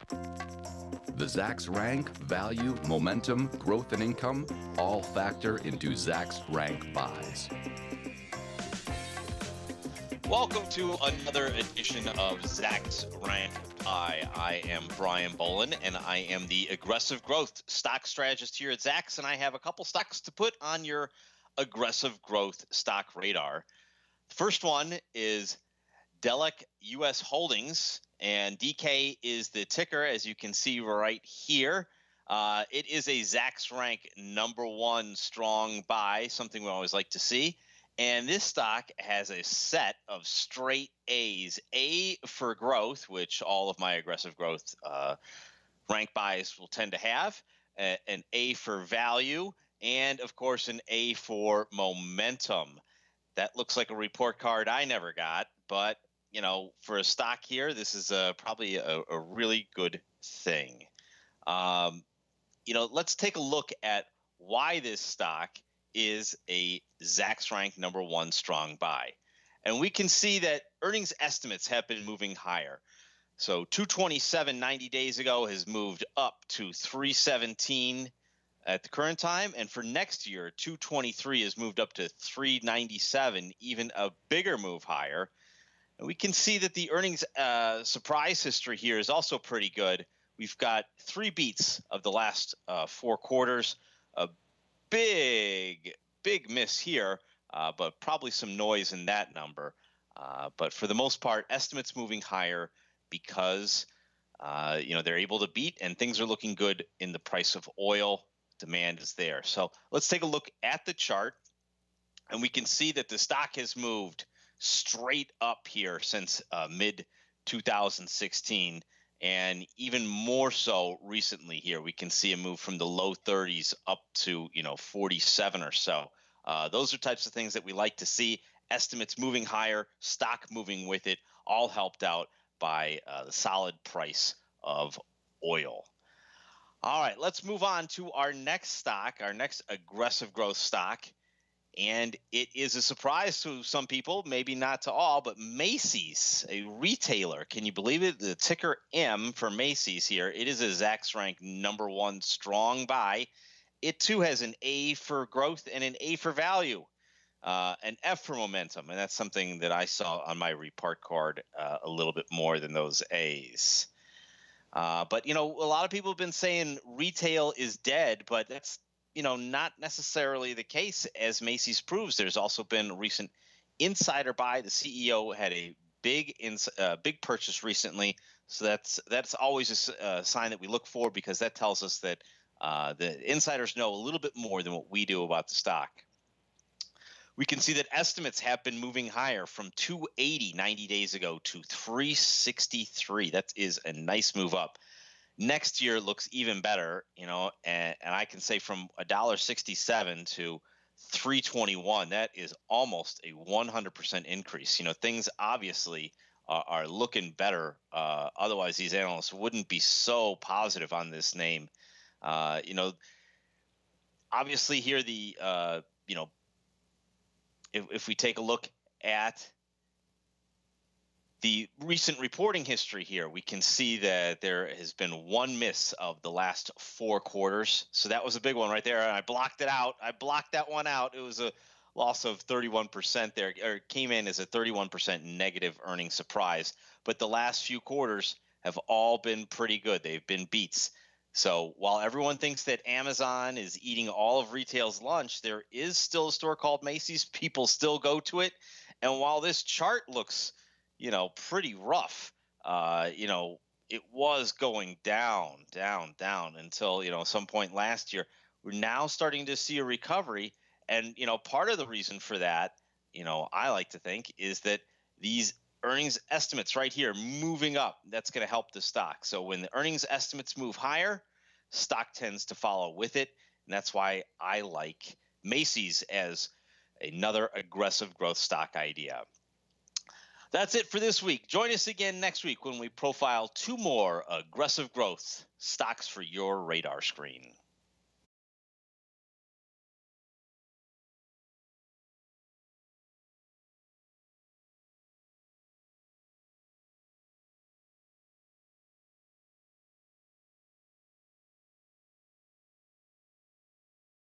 The Zacks rank, value, momentum, growth, and income all factor into Zacks rank buys. Welcome to another edition of Zacks Rank Buy. I am Brian Bolin, and I am the aggressive growth stock strategist here at Zacks, and I have a couple stocks to put on your aggressive growth stock radar. The first one is Delek U.S. Holdings, and DK is the ticker, as you can see right here. It is a Zacks rank #1 strong buy, something we always like to see. And this stock has a set of straight A's. A for growth, which all of my aggressive growth rank buys will tend to have. An A for value, and of course an A for momentum. That looks like a report card I never got, but you know, for a stock here, this is probably a really good thing. You know, let's take a look at why this stock is a Zacks rank #1 strong buy. And we can see that earnings estimates have been moving higher. So 227 90 days ago has moved up to 317 at the current time. And for next year, 223 has moved up to 397, even a bigger move higher. And we can see that the earnings surprise history here is also pretty good. We've got 3 beats of the last 4 quarters. A big miss here, but probably some noise in that number. But for the most part, estimates moving higher because you know, they're able to beat, and things are looking good in the price of oil. Demand is there. So let's take a look at the chart, and we can see that the stock has moved straight up here since mid 2016. And even more so recently here, we can see a move from the low 30s up to, you know, 47 or so. Those are types of things that we like to see. Estimates moving higher, stock moving with it, all helped out by the solid price of oil. All right, let's move on to our next stock, our next aggressive growth stock. And it is a surprise to some people, maybe not to all, but Macy's, a retailer. Can you believe it? The ticker M for Macy's here. It is a Zacks rank #1 strong buy. It too has an A for growth and an A for value, an F for momentum. And that's something that I saw on my report card a little bit more than those A's. But, you know, a lot of people have been saying retail is dead, but that's, you know, not necessarily the case, as Macy's proves. There's also been a recent insider buy. The CEO had a big purchase recently, so that's always a sign that we look for, because that tells us that the insiders know a little bit more than what we do about the stock. We can see that estimates have been moving higher from 280 90 days ago to 363. That is a nice move up. Next year looks even better, you know, and I can say from $1.67 to 321, that is almost a 100% increase. You know, things obviously are looking better. Otherwise, these analysts wouldn't be so positive on this name. You know, obviously here the, you know, if we take a look at the recent reporting history here, we can see that there has been 1 miss of the last 4 quarters. So that was a big one right there. And I blocked it out. I blocked that one out. It was a loss of 31% there, or it came in as a 31% negative earnings surprise. But the last few quarters have all been pretty good. They've been beats. So while everyone thinks that Amazon is eating all of retail's lunch, there is still a store called Macy's. People still go to it. And while this chart looks, you know, pretty rough, you know, it was going down until, you know, some point last year. We're now starting to see a recovery. And, you know, part of the reason for that, you know, I like to think, is that these earnings estimates right here moving up, that's going to help the stock. So when the earnings estimates move higher, stock tends to follow with it. And that's why I like Macy's as another aggressive growth stock idea. That's it for this week. Join us again next week when we profile 2 more aggressive growth stocks for your radar screen.